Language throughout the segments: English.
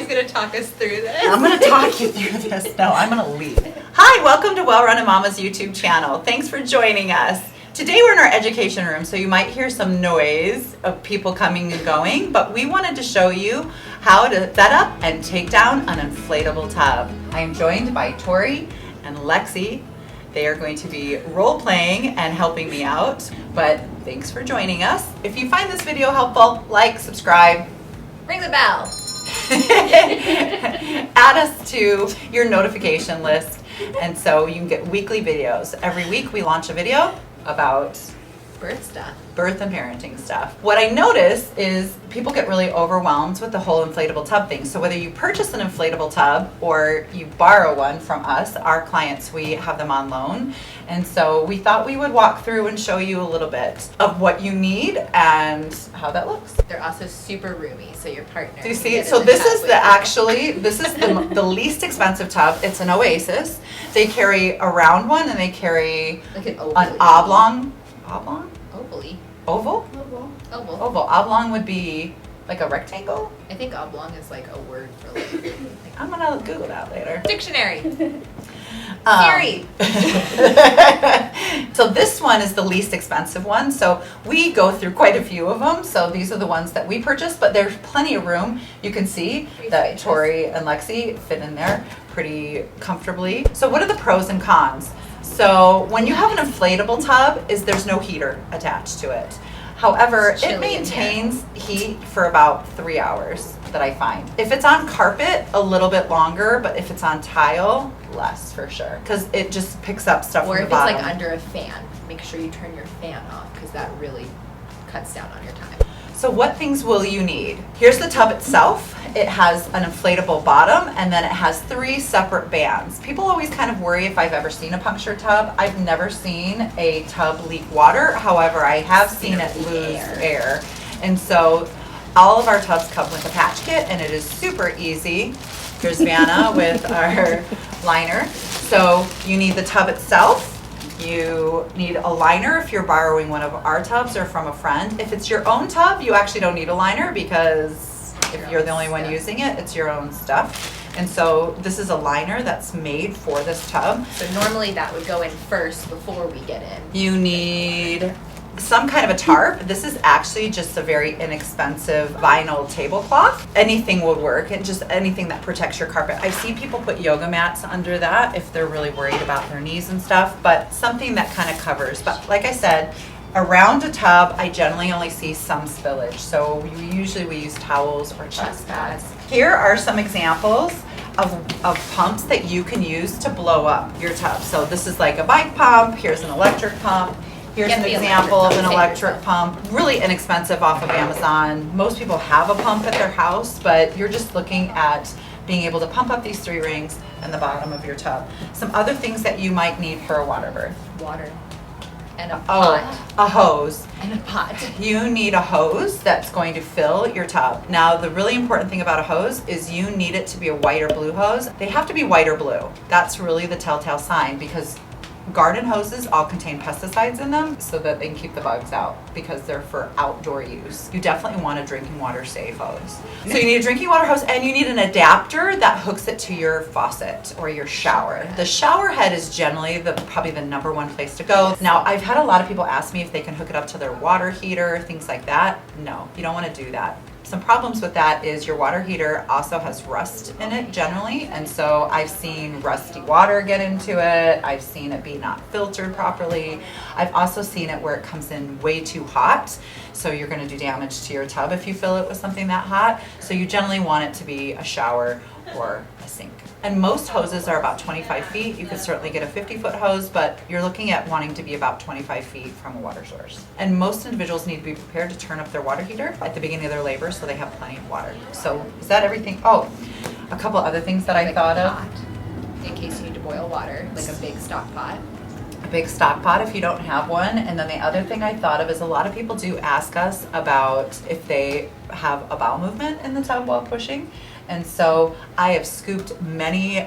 going to talk us through this. I'm going to talk you through this. No, I'm going to lead. Hi, welcome to Well Rounded Momma's YouTube channel. Thanks for joining us. Today we're in our education room, so you might hear some noise of people coming and going, but we wanted to show you how to set up and take down an inflatable tub. I am joined by Tori and Lexi. They are going to be role-playing and helping me out, but thanks for joining us. If you find this video helpful, like, subscribe, ring the bell. Add us to your notification list, and so you can get weekly videos. Every week we launch a video about birth and parenting stuff. What I notice is people get really overwhelmed with the whole inflatable tub thing. So whether you purchase an inflatable tub or you borrow one from us, our clients, we have them on loan. And so we thought we would walk through and show you a little bit of what you need and how that looks. They're also super roomy, so your partner. Do you see? So this is the least expensive tub. It's an Oasis. They carry a round one and they carry like an oblong. Oval? Oval. Oblong would be like a rectangle? I think oblong is like a word for like I'm gonna Google that later. Dictionary. Siri. So this one is the least expensive one. So we go through quite a few of them. So these are the ones that we purchased, but there's plenty of room. You can see that Tori and Lexi fit in there pretty comfortably. So what are the pros and cons? So when you have an inflatable tub, there's no heater attached to it. However, it maintains heat for about 3 hours that I find. If it's on carpet, a little bit longer, but if it's on tile, less for sure. Because it just picks up stuff from the bottom. Or if it's like under a fan, make sure you turn your fan off because that really cuts down on your time. So what things will you need? Here's the tub itself. It has an inflatable bottom and then it has 3 separate bands. People always kind of worry if I've ever seen a punctured tub. I've never seen a tub leak water. However, I have seen it lose air. And so all of our tubs come with a patch kit and it is super easy. Here's Vanna with our liner. So you need the tub itself. You need a liner if you're borrowing one of our tubs or from a friend. If it's your own tub, you actually don't need a liner because if you're the only one using it, it's your own stuff. And so this is a liner that's made for this tub. So normally that would go in first before we get in. You need some kind of a tarp. This is actually just a very inexpensive vinyl tablecloth. Anything would work, and just anything that protects your carpet. I've seen people put yoga mats under that if they're really worried about their knees and stuff, but something that kind of covers. But like I said, around a tub, I generally only see some spillage. So we use towels or chest pads. Here are some examples of pumps that you can use to blow up your tub. So this is like a bike pump. Here's an electric pump. Here's an example of an electric pump, really inexpensive off of Amazon. Most people have a pump at their house, but you're just looking at being able to pump up these 3 rings and the bottom of your tub. Some other things that you might need for a water birth. Water. And a pot. A hose. And a pot. You need a hose that's going to fill your tub. Now, the really important thing about a hose is you need it to be a white or blue hose. They have to be white or blue. That's really the telltale sign because garden hoses all contain pesticides in them so that they can keep the bugs out because they're for outdoor use. You definitely want a drinking water safe hose. So you need a drinking water hose and you need an adapter that hooks it to your faucet or your shower. The shower head is generally probably the number one place to go. Now, I've had a lot of people ask me if they can hook it up to their water heater, things like that. No, you don't want to do that. Some problems with that is your water heater also has rust in it generally, and so I've seen rusty water get into it. I've seen it be not filtered properly. I've also seen it where it comes in way too hot, so you're going to do damage to your tub if you fill it with something that hot. So you generally want it to be a shower or a sink. And most hoses are about 25 feet. You could certainly get a 50-foot hose, but you're looking at wanting to be about 25 feet from a water source. And most individuals need to be prepared to turn up their water heater at the beginning of their labor so they have plenty of water. So is that everything? Oh, a couple other things that I thought of. In case you need to boil water, like a big stock pot. A big stock pot if you don't have one. And then the other thing I thought of is a lot of people do ask us about if they have a bowel movement in the tub while pushing. And so I have scooped many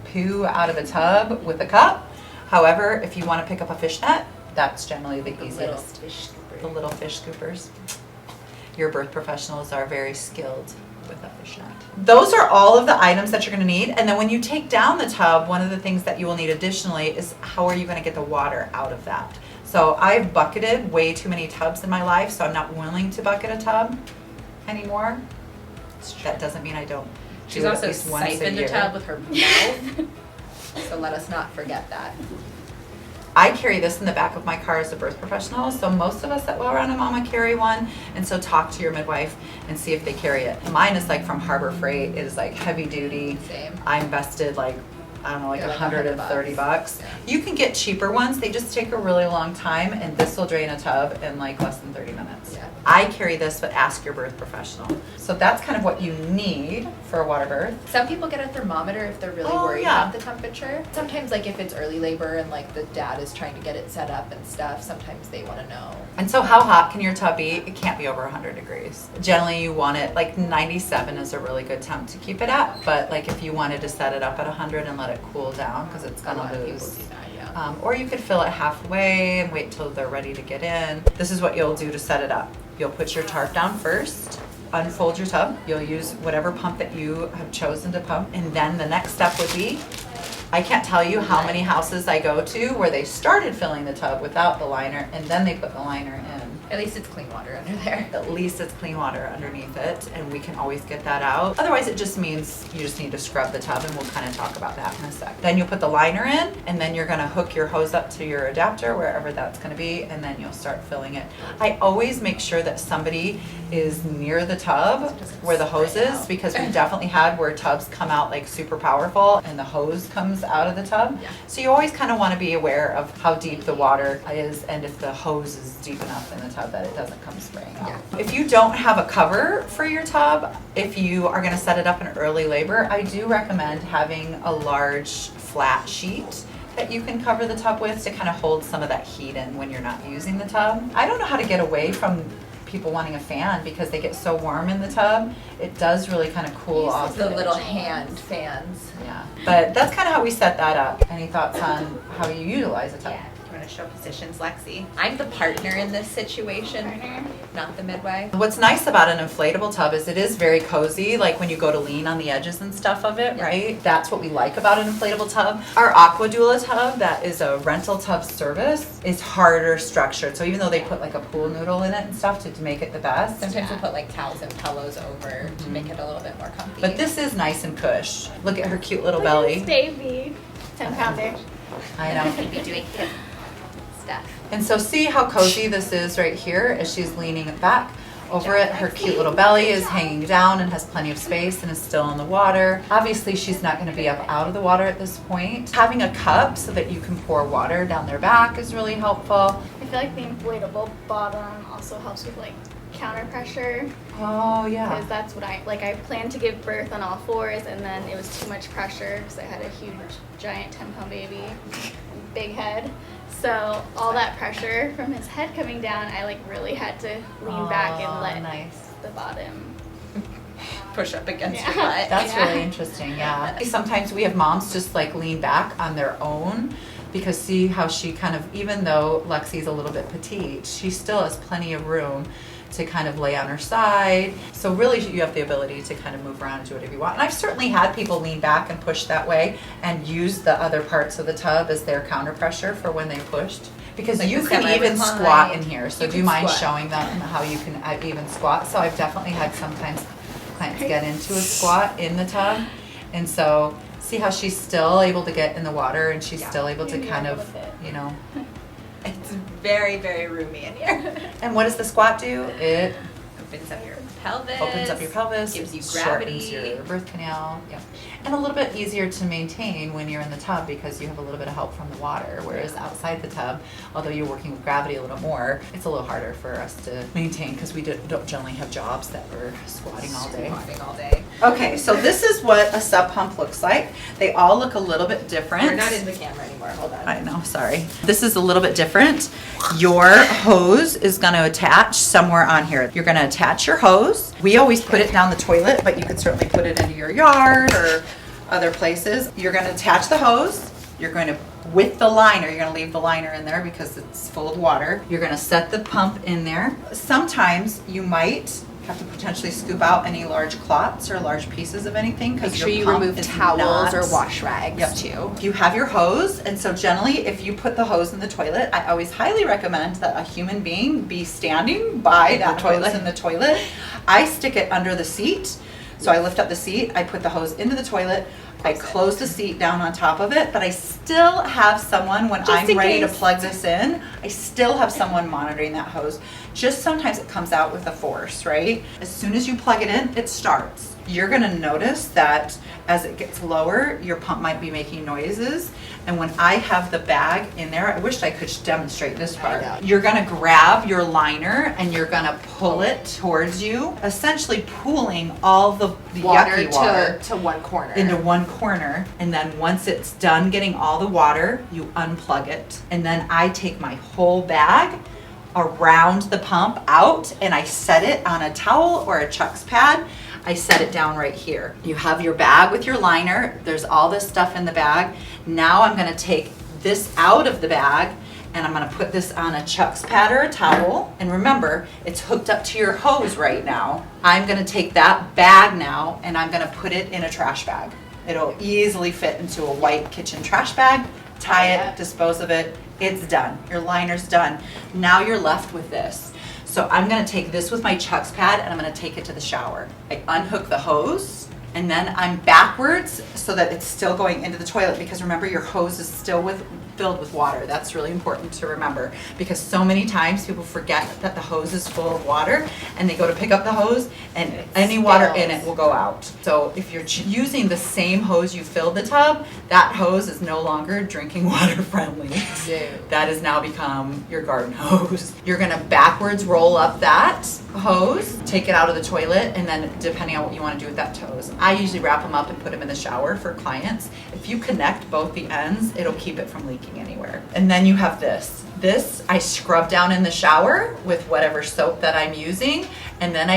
poo out of a tub with a cup. However, if you want to pick up a fishnet, that's generally the easiest. The little fish scoopers. Your birth professionals are very skilled with that fishnet. Those are all of the items that you're going to need. And then when you take down the tub, one of the things that you will need additionally is how are you going to get the water out of that? So I've bucketed way too many tubs in my life, so I'm not willing to bucket a tub anymore. That doesn't mean I don't. She's also siphoned the tub with her mouth. So let us not forget that. I carry this in the back of my car as a birth professional, so most of us at Well Rounded Momma carry one, and so talk to your midwife and see if they carry it. Mine is like from Harbor Freight. It is like heavy duty. Same. I invested like, I don't know, like $130. Yeah. You can get cheaper ones. They just take a really long time, and this will drain a tub in like less than 30 minutes. Yeah. I carry this, but ask your birth professional. So that's kind of what you need for a water birth. Some people get a thermometer if they're really worried about the temperature. Sometimes, like if it's early labor and like the dad is trying to get it set up and stuff, sometimes they want to know. And so how hot can your tub be? It can't be over 100 degrees. Generally you want it, like 97 is a really good temp to keep it at, but like if you wanted to set it up at 100 and let it cool down, because it's A lot gonna of people lose. do that, yeah. Or you could fill it halfway and wait till they're ready to get in. This is what you'll do to set it up. You'll put your tarp down first, unfold your tub. You'll use whatever pump that you have chosen to pump, and then the next step would be, I can't tell you how many houses I go to where they started filling the tub without the liner and then they put the liner in. At least it's clean water under there. At least it's clean water underneath it, and we can always get that out. Otherwise, it just means you just need to scrub the tub, and we'll kind of talk about that in a sec. Then you'll put the liner in, and then you're gonna hook your hose up to your adapter, wherever that's gonna be, and then you'll start filling it. I always make sure that somebody is near the tub where the hose is, because we've definitely had where tubs come out like super powerful, and the hose comes out of the tub. Yeah. So you always kind of want to be aware of how deep the water is, and if the hose is deep enough in the tub that it doesn't come spraying out. Yeah. If you don't have a cover for your tub, if you are going to set it up in early labor, I do recommend having a large flat sheet that you can cover the tub with to kind of hold some of that heat in when you're not using the tub. I don't know how to get away from people wanting a fan because they get so warm in the tub. It does really kind of cool off. The little hand fans. Yeah, but that's kind of how we set that up. Any thoughts on how you utilize a tub? Yeah. You want to show positions, Lexi? I'm the partner in this situation, not the midwife. What's nice about an inflatable tub is it is very cozy, like when you go to lean on the edges and stuff of it, Yeah. right? That's what we like about an inflatable tub. Our Aqua Doula tub, that is a rental tub service, is harder structured. So even though they put like a pool noodle in it and stuff to make it the best. Sometimes we'll put like towels and pillows over to make it a little bit more comfy. But this is nice and cush. Look at her cute little Look at belly. this baby. 10-pounder. I know. be doing hip stuff. And so see how cozy this is right here as she's leaning it back. Over it, her cute little belly is hanging down and has plenty of space and is still in the water. Obviously, she's not going to be up out of the water at this point. Having a cup so that you can pour water down their back is really helpful. I feel like the inflatable bottom also helps with like counter pressure, Oh, yeah. because that's what I planned to give birth on all fours, and then it was too much pressure because I had a huge giant 10-pound baby, big head. So all that pressure from his head coming down, I like really had to lean back and let nice. the bottom Push up against Yeah. your butt. That's Yeah. really interesting, yeah. Sometimes we have moms just like lean back on their own because see how she kind of, even though Lexi's a little bit petite, she still has plenty of room to kind of lay on her side. So really you have the ability to kind of move around and do whatever you want. And I've certainly had people lean back and push that way and use the other parts of the tub as their counter pressure for when they pushed. Because Like you the can even semi-recline. squat in here. So You do you can mind squat. showing them how you can even squat? So I've definitely had sometimes clients get into a squat in the tub. And so see how she's still able to get in the water and she's Yeah. still able to Yeah, kind a of, little bit. you know. It's very, very roomy in here. And what does the squat do? It Opens up your pelvis. opens up your pelvis, Gives you shortens gravity. your birth canal. Yeah. And a little bit easier to maintain when you're in the tub because you have a little bit of help from the water. Whereas outside the tub, although you're working with gravity a little more, it's a little harder for us to maintain because we don't generally have jobs that we're squatting all day. Squatting all day. Okay, so this is what a sub pump looks like. They all look a little bit different. We're not in the camera anymore. Hold on. I know, sorry. This is a little bit different. Your hose is going to attach somewhere on here. You're going to attach your hose. We always put it down the toilet, but you could certainly put it into your yard or other places. You're going to attach the hose. You're going to, with the liner, you're going to leave the liner in there because it's full of water. You're going to set the pump in there. Sometimes you might Have to potentially scoop out any large clots or large pieces of anything. Make sure you remove towels or wash rags too. You have your hose, and so generally if you put the hose in the toilet, I always highly recommend that a human being be standing by that hose in the toilet. I stick it under the seat. So I lift up the seat, I put the hose into the toilet, I close the seat down on top of it, but I still have someone, when I'm ready to plug this in, I still have someone monitoring that hose. Just sometimes it comes out with a force, right? As soon as you plug it in, it starts. You're gonna notice that as it gets lower, your pump might be making noises. And when I have the bag in there, I wish I could demonstrate this part. You're gonna grab your liner and you're gonna pull it towards you, essentially pooling all the Water yucky water to one corner. into one corner. And then once it's done getting all the water, you unplug it. And then I take my whole bag around the pump out and I set it on a towel or a Chuck's pad. I set it down right here. You have your bag with your liner. There's all this stuff in the bag. Now I'm gonna take this out of the bag and I'm gonna put this on a Chuck's pad or a towel. And remember, it's hooked up to your hose right now. I'm gonna take that bag now and I'm gonna put it in a trash bag. It'll easily fit into a white kitchen trash bag. Tie it, dispose of it, it's done. Your liner's done. Now you're left with this. So I'm gonna take this with my Chuck's pad and I'm gonna take it to the shower. I unhook the hose and then I'm backwards so that it's still going into the toilet, because remember, your hose is still filled with water. That's really important to remember, because so many times people forget that the hose is full of water and they go to pick up the hose and any water in it will go out. So if you're using the same hose you filled the tub, that hose is no longer drinking water friendly. That has now become your garden hose. You're gonna backwards roll up that hose, take it out of the toilet, and then depending on what you want to do with that hose, I usually wrap them up and put them in the shower for clients. If you connect both the ends, it'll keep it from leaking anywhere. And then you have this. This I scrub down in the shower with whatever soap that I'm using, and then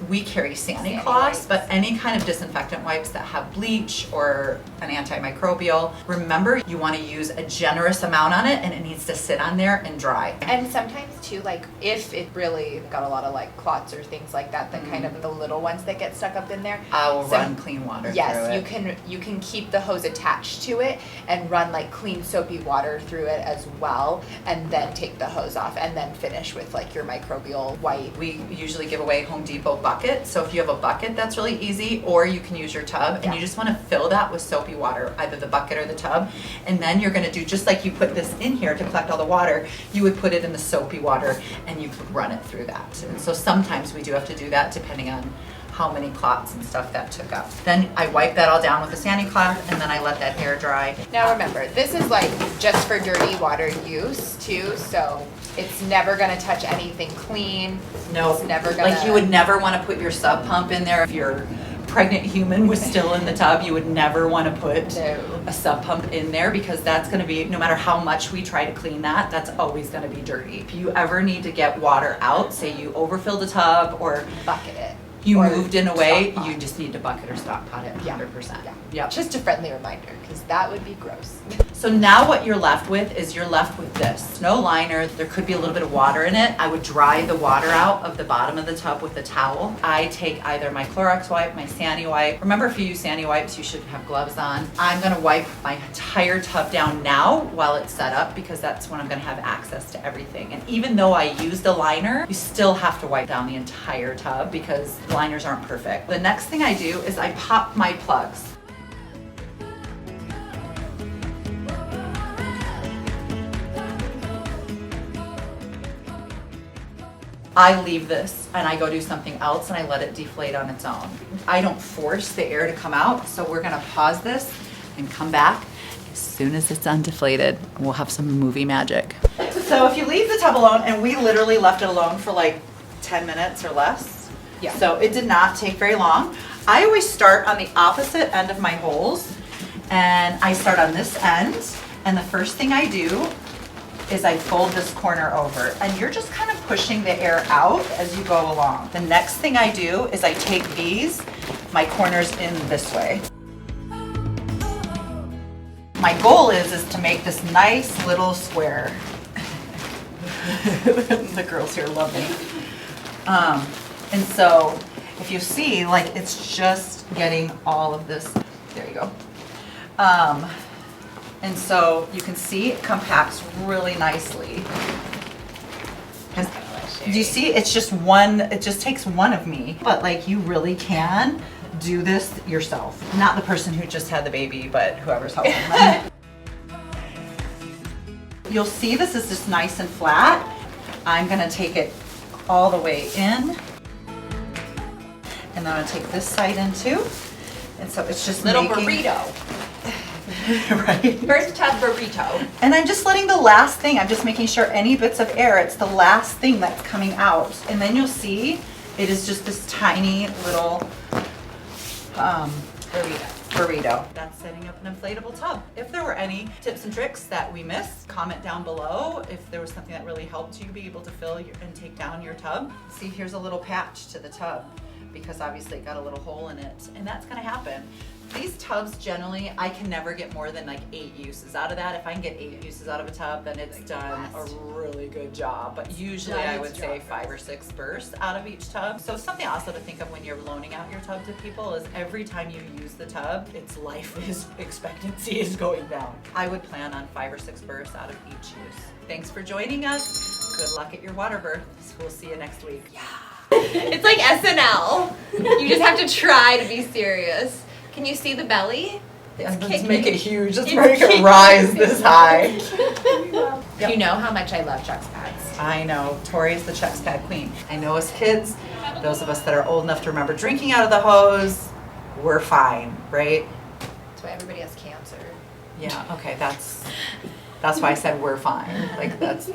we carry Sani cloths, but any kind of disinfectant wipes that have bleach or an antimicrobial. Remember, you want to use a generous amount on it and it needs to sit on there and dry. And sometimes too, like if it really got a lot of like clots or things like that, kind of the little ones that get stuck up in there, I will run clean water through it. Yes, you can keep the hose attached to it and run like clean soapy water through it as well, and then take the hose off and then finish with like your microbial wipe. We usually give away Home Depot bucket, so if you have a bucket, that's really easy, or you can use your tub and you just want to fill that with soapy water, either the bucket or the tub, and then you're going to do just like you put this in here to collect all the water, you would put it in the soapy water and you could run it through that. And so sometimes we do have to do that depending on how many clots and stuff that took up. Then I wipe that all down with a Sani cloth and then I let that hair dry. Now remember, this is like just for dirty water use too, so it's never gonna touch anything clean. No, it's never gonna... Like you would never want to put your sub pump in there if your pregnant human was still in the tub. You would never want to put a sub pump in there, because that's going to be, no matter how much we try to clean that, that's always going to be dirty. If you ever need to get water out, say you overfilled a tub or bucket it, you moved in a way, you just need to bucket or stock pot it 100%. Yeah. Just a friendly reminder, because that would be gross. So now what you're left with is you're left with this. No liner, there could be a little bit of water in it. I would dry the water out of the bottom of the tub with a towel. I take either my Clorox wipe, my Sani wipe. Remember, if you use Sani wipes, you should have gloves on. I'm gonna wipe my entire tub down now while it's set up, because that's when I'm gonna have access to everything. And even though I used a liner, you still have to wipe down the entire tub because liners aren't perfect. The next thing I do is I pop my plugs. I leave this and I go do something else and I let it deflate on its own. I don't force the air to come out, so we're gonna pause this and come back as soon as it's undeflated. We'll have some movie magic. So if you leave the tub alone, and we literally left it alone for like 10 minutes or less, so it did not take very long. I always start on the opposite end of my holes, and I start on this end, and the first thing I do is I fold this corner over, and you're just kind of pushing the air out as you go along. The next thing I do is I take my corners in this way. My goal is to make this nice little square. The girls here love me. And so if you see, like, it's just getting all of this, there you go. And so you can see it compacts really nicely. And do you see, it's just one, it just takes one of me, but like you really can do this yourself. Not the person who just had the baby, but whoever's helping them. You'll see this is just nice and flat. I'm gonna take it all the way in. And then I'm gonna take this side in too. And so it's just Little making, burrito. right? First tub burrito. And I'm just letting the last thing, I'm just making sure any bits of air, it's the last thing that's coming out. And then you'll see it is just this tiny little burrito. That's setting up an inflatable tub. If there were any tips and tricks that we missed, comment down below. If there was something that really helped you be able to fill and take down your tub. See, here's a little patch to the tub because obviously it got a little hole in it, and that's gonna happen. These tubs generally, I can never get more than like 8 uses out of that. If I can get 8 uses out of a tub, then it's done a really good job. But usually I would say 5 or 6 bursts out of each tub. So something also to think of when you're loaning out your tub to people is every time you use the tub, its life expectancy is going down. I would plan on 5 or 6 bursts out of each use. Thanks for joining us. Good luck at your water births. We'll see you next week. Yeah. It's like SNL. You just have to try to be serious. Can you see the belly? Let's make it huge. Let's make it rise this high. Yep. You know how much I love Chuck's pads. I know. Tori's the Chuck's pad queen. I know as kids, those of us that are old enough to remember drinking out of the hose, we're fine, right? That's why everybody has cancer. Yeah, okay, that's why I said we're fine. Like that's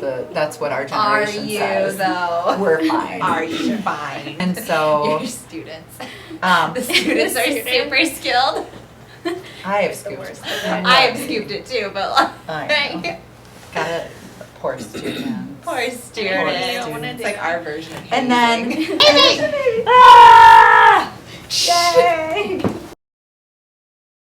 what our generation says. Are you though? We're fine. Are you fine? And so your students. The students are super skilled. I have scooped. I have scooped it too, but I gotta poor students. Poor students. Poor students. It's like our version of And then hazing.